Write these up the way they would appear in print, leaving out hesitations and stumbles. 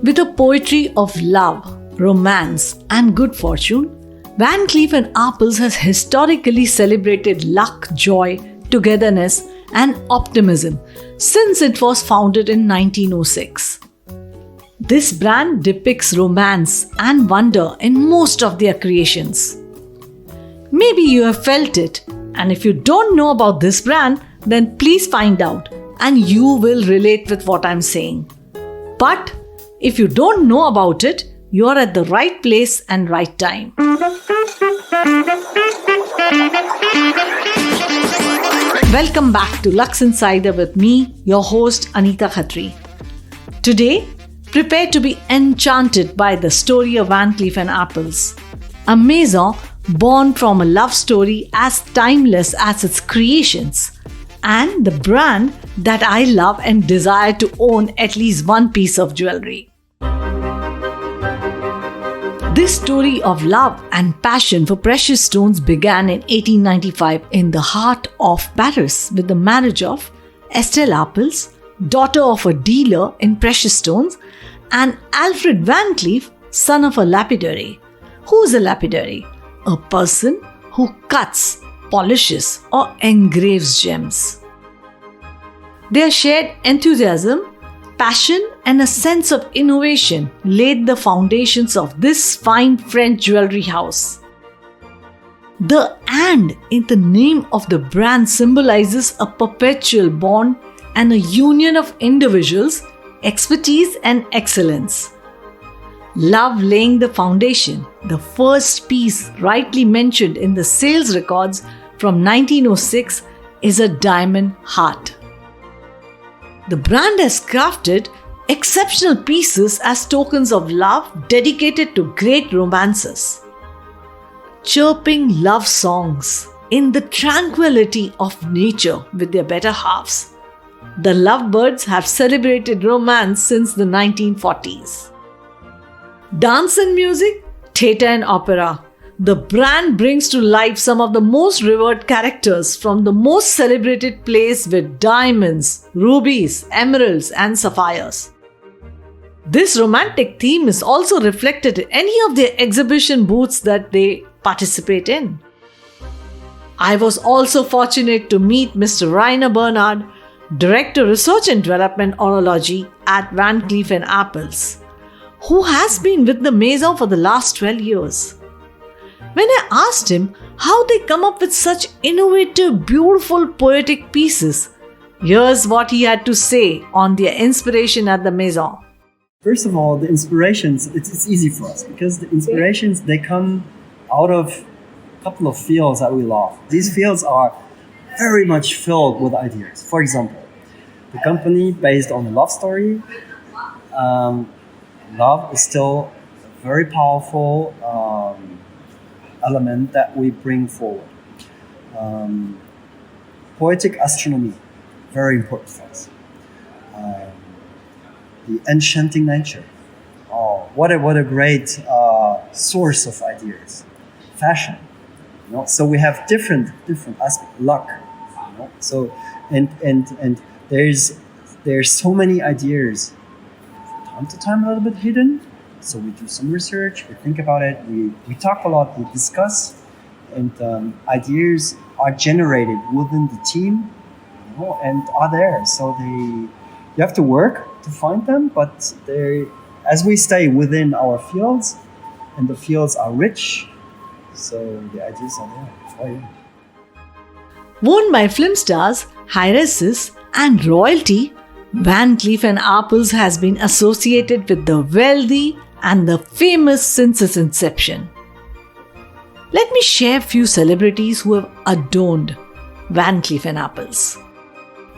With a poetry of love, romance, and good fortune, Van Cleef & Arpels has historically celebrated luck, joy, togetherness, and optimism since it was founded in 1906. This brand depicts romance and wonder in most of their creations. Maybe you have felt it, and if you don't know about this brand, then please find out and you will relate with what I'm saying. But if you don't know about it, you are at the right place and right time. Welcome back to Luxe Insider with me, your host Anita Khatri. Today, prepare to be enchanted by the story of Van Cleef & Arpels, a maison born from a love story as timeless as its creations, and the brand that I love and desire to own at least one piece of jewelry. This story of love and passion for precious stones began in 1895 in the heart of Paris with the marriage of Estelle Arpels, daughter of a dealer in precious stones, and Alfred Van Cleef, son of a lapidary. Who is a lapidary? A person who cuts, polishes, or engraves gems. Their shared enthusiasm, passion, and a sense of innovation laid the foundations of this fine French jewelry house. The "and" in the name of the brand symbolizes a perpetual bond and a union of individuals, expertise, and excellence. Love laying the foundation, the first piece rightly mentioned in the sales records from 1906 is a diamond heart. The brand has crafted exceptional pieces as tokens of love dedicated to great romances. Chirping love songs in the tranquility of nature with their better halves. The lovebirds have celebrated romance since the 1940s. Dance and music, theatre and opera. The brand brings to life some of the most revered characters from the most celebrated plays with diamonds, rubies, emeralds, and sapphires. This romantic theme is also reflected in any of their exhibition booths that they participate in. I was also fortunate to meet Mr. Rainer Bernhard, Director Research and Development Horology at Van Cleef & Arpels, who has been with the maison for the last 12 years. When I asked him how they come up with such innovative, beautiful, poetic pieces, here's what he had to say on their inspiration at the maison. First of all, the inspirations, it's easy for us because the inspirations, they come out of a couple of fields that we love. These fields are very much filled with ideas. For example, the company based on a love story. Love is still a very powerful element that we bring forward. Poetic astronomy, very important for us. The enchanting nature. Oh, what a great source of ideas. Fashion, So we have different aspects. Luck, So and there's so many ideas. From time to time, a little bit hidden. So we do some research, we think about it, we talk a lot, we discuss, and ideas are generated within the team, and are there. So you have to work to find them, but as we stay within our fields, and the fields are rich, so the ideas are there. Oh, yeah. Worn by film stars, heiresses, and royalty, Van Cleef & Arpels has been associated with the wealthy and the famous since its inception. Let me share a few celebrities who have adorned Van Cleef & Arpels.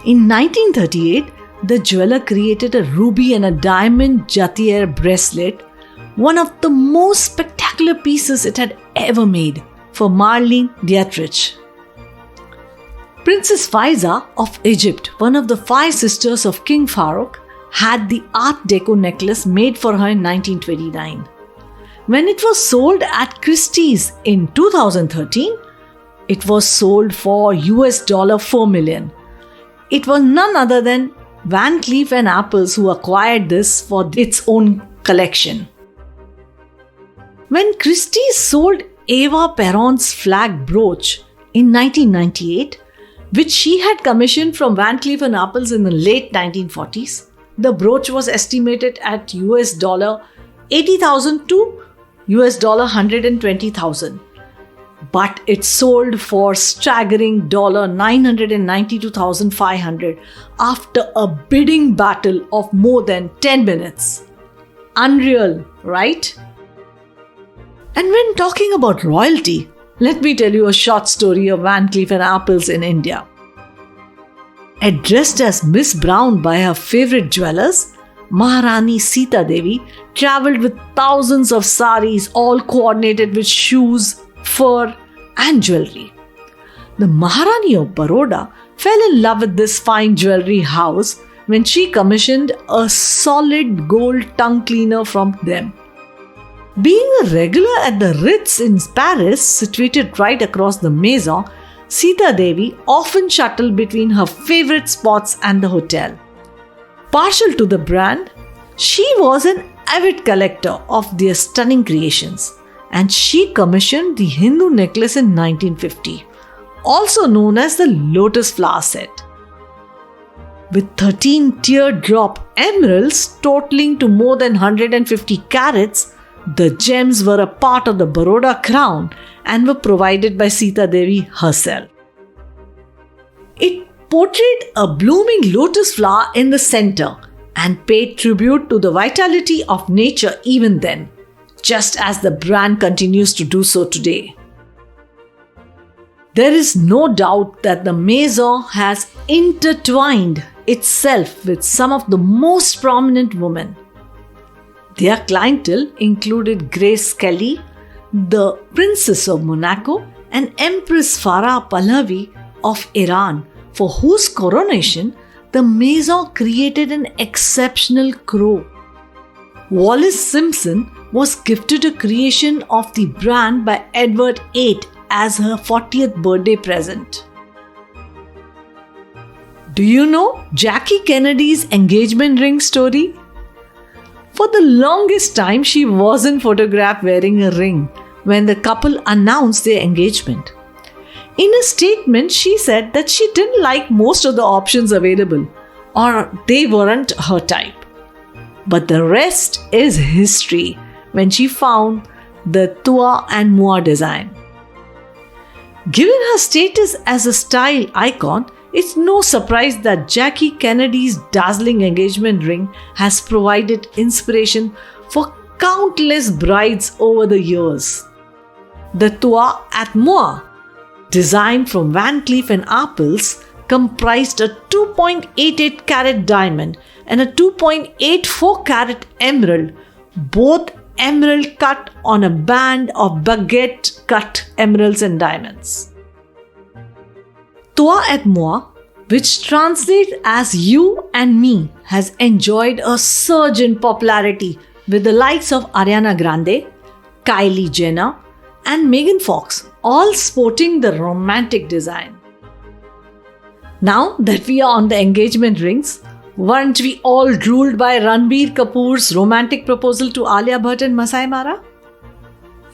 In 1938, the jeweler created a ruby and a diamond Jatier bracelet, one of the most spectacular pieces it had ever made, for Marlene Dietrich. Princess Faiza of Egypt, one of the 5 sisters of King Farouk, had the Art Deco necklace made for her in 1929. When it was sold at Christie's in 2013, it was sold for $4 million. It was none other than Van Cleef Arpels, who acquired this for its own collection. When Christie sold Eva Peron's flag brooch in 1998, which she had commissioned from Van Cleef Arpels in the late 1940s, the brooch was estimated at $80,000 to $120,000. But it sold for staggering $992,500 after a bidding battle of more than 10 minutes. Unreal, right? And when talking about royalty, let me tell you a short story of Van Cleef Arpels in India. Addressed as Miss Brown by her favorite jewellers, Maharani Sita Devi travelled with thousands of saris, all coordinated with shoes, fur and jewellery. The Maharani of Baroda fell in love with this fine jewellery house when she commissioned a solid gold tongue cleaner from them. Being a regular at the Ritz in Paris, situated right across the Maison, Sita Devi often shuttled between her favourite spots and the hotel. Partial to the brand, she was an avid collector of their stunning creations, and she commissioned the Hindu necklace in 1950, also known as the Lotus Flower Set. With 13 teardrop emeralds totaling to more than 150 carats, the gems were a part of the Baroda crown and were provided by Sita Devi herself. It portrayed a blooming lotus flower in the center and paid tribute to the vitality of nature even then, just as the brand continues to do so today. There is no doubt that the Maison has intertwined itself with some of the most prominent women. Their clientele included Grace Kelly, the Princess of Monaco, and Empress Farah Pahlavi of Iran, for whose coronation the Maison created an exceptional crow. Wallis Simpson was gifted a creation of the brand by Edward VIII as her 40th birthday present. Do you know Jackie Kennedy's engagement ring story? For the longest time, she wasn't photographed wearing a ring when the couple announced their engagement. In a statement, she said that she didn't like most of the options available, or they weren't her type. But the rest is history when she found the Toi and Moi design. Given her status as a style icon, it's no surprise that Jackie Kennedy's dazzling engagement ring has provided inspiration for countless brides over the years. The Toi et Moi, designed from Van Cleef Arpels, comprised a 2.88 carat diamond and a 2.84 carat emerald, both emerald cut on a band of baguette cut emeralds and diamonds. Toi et Moi, which translates as You and Me, has enjoyed a surge in popularity with the likes of Ariana Grande, Kylie Jenner, and Megan Fox, all sporting the romantic design. Now that we are on the engagement rings, weren't we all ruled by Ranbir Kapoor's romantic proposal to Alia Bhatt and Masai Mara?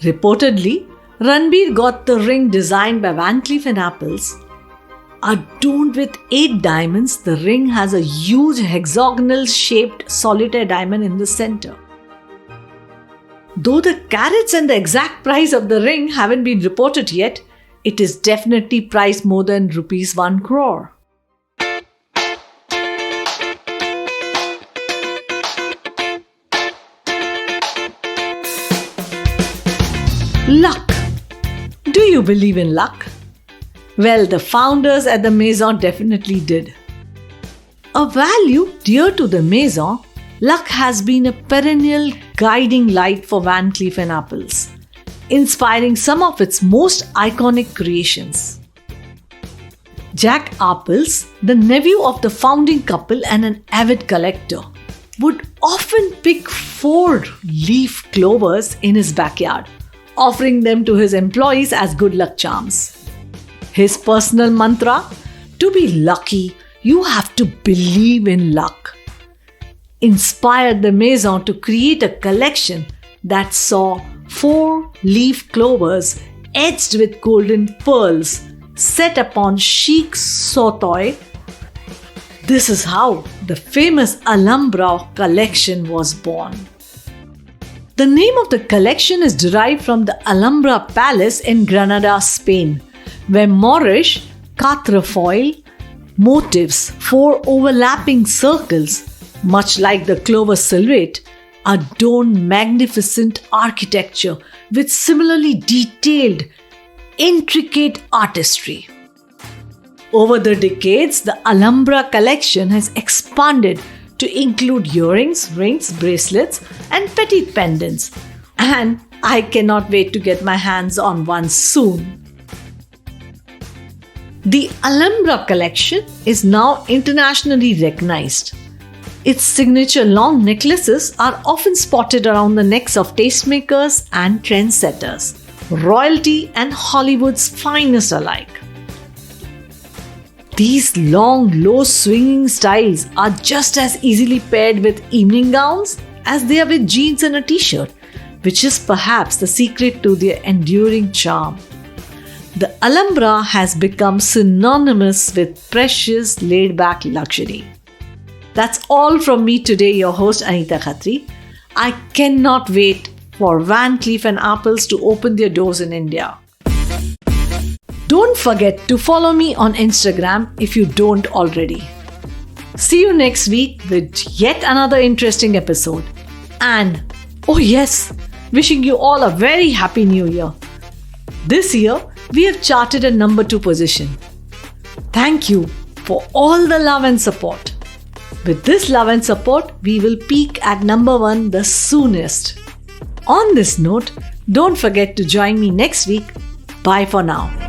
Reportedly, Ranbir got the ring designed by Van Cleef Arpels. Adorned with 8 diamonds, the ring has a huge hexagonal-shaped solitaire diamond in the center. Though the carats and the exact price of the ring haven't been reported yet, it is definitely priced more than rupees 1 crore. Luck. Do you believe in luck? Well, the founders at the Maison definitely did. A value dear to the Maison, luck has been a perennial guiding light for Van Cleef Arpels, inspiring some of its most iconic creations. Jack Arpels, the nephew of the founding couple and an avid collector, would often pick 4-leaf clovers in his backyard, offering them to his employees as good luck charms. His personal mantra, to be lucky, you have to believe in luck. Inspired the Maison to create a collection that saw 4 leaf clovers edged with golden pearls set upon chic fauteuil. This is how the famous Alhambra collection was born. The name of the collection is derived from the Alhambra Palace in Granada, Spain, where Moorish quatrefoil motifs, 4 overlapping circles, much like the clover silhouette, adorn magnificent architecture with similarly detailed, intricate artistry. Over the decades, the Alhambra collection has expanded to include earrings, rings, bracelets, and petite pendants. And I cannot wait to get my hands on one soon. The Alhambra collection is now internationally recognized. Its signature long necklaces are often spotted around the necks of tastemakers and trendsetters, royalty and Hollywood's finest alike. These long, low swinging styles are just as easily paired with evening gowns as they are with jeans and a t-shirt, which is perhaps the secret to their enduring charm. The Alhambra has become synonymous with precious, laid-back luxury. That's all from me today, your host Anita Khatri. I cannot wait for Van Cleef & Arpels to open their doors in India. Don't forget to follow me on Instagram if you don't already. See you next week with yet another interesting episode. And, oh yes, wishing you all a very happy new year. This year, we have charted a number 2 position. Thank you for all the love and support. With this love and support, we will peak at number 1 the soonest. On this note, don't forget to join me next week. Bye for now.